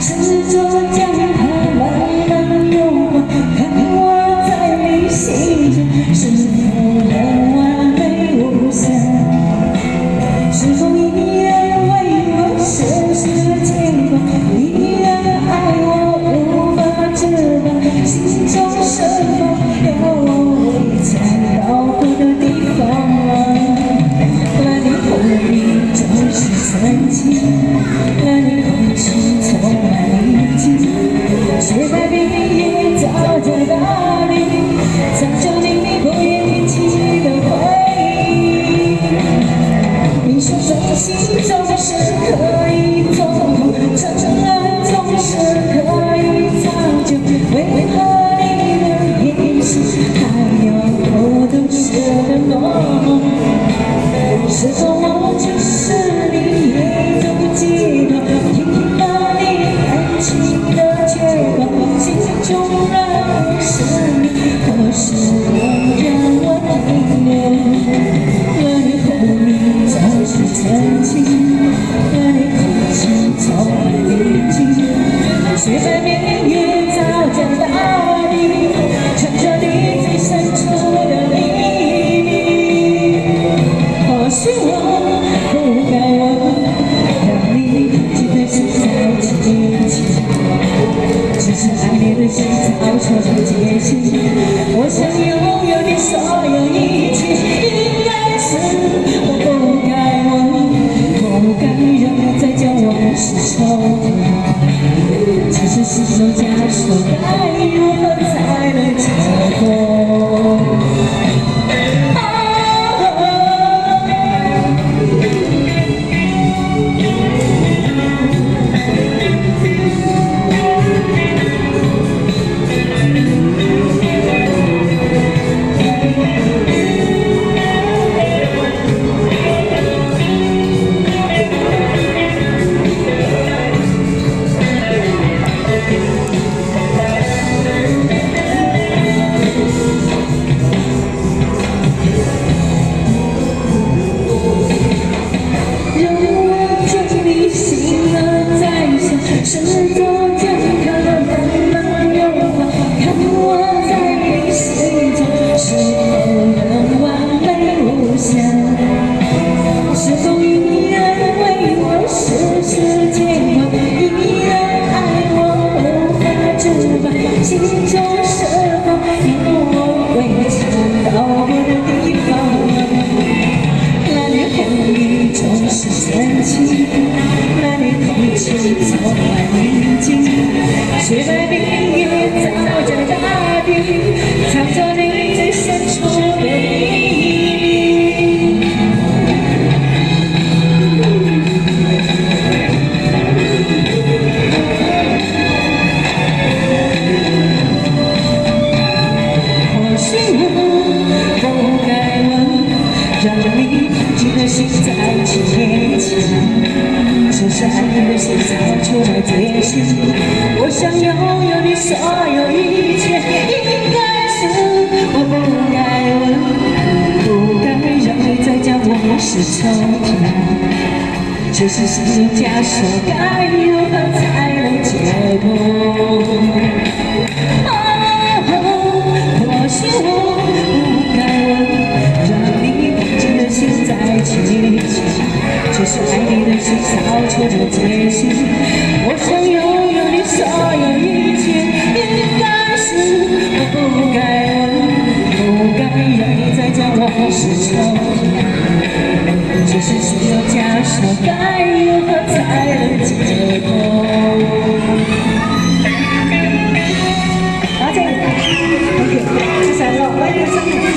试着将它慢慢融化，看我在你心中是否仍完美无瑕，是否依然为我深深牵挂，依然爱我无法自拔，心中是否有我未曾到过的地方啊？那年红你就是曾经，那年空气充满宁静，雪白边也照着大地，藏着你不言提起的回忆。你说真心总是可以纵容，真爱总是可以长久，为何你的眼神还有我都舍得浓？是否我就是你眼中悸动，听到你感情的缺口，心中软的是你，何时能让我停留？那年红你总是曾经，那年空气充满宁静，雪白绵也照着大地，藏着你最深处的秘密。或许我不该问，让你记得心在轻轻，只是爱你的心早错了界限。我想拥有你所有一切，应该是我不该问，不该让你再叫我是仇敌，只是心中枷锁，该如何才能解脱？试着将它慢慢融化，看我在你心中是否仍完美无瑕，是否依然为我时时牵挂，依然爱我无法自拔，心中是否有我未曾到过的地方？那年红你总是曾经，那年空气充满宁静，雪白边也照着大地，藏着你最深处的秘密。或许我不该问，让你记得心在轻轻，只是爱你的心早出了界限。我想拥有你所有一切，应该是我不该问，不该让你再将我是仇敌，只是心中枷锁，该如何才能解脱？或许我不该问，让你平静的心在轻轻，只是爱你的心早出了界限。我想拥有你所有一切，应该是我不该问，不该让你再将我是仇敌，只是心有枷锁，该如何才能解脱？好，这个，谢谢，谢谢，我也上。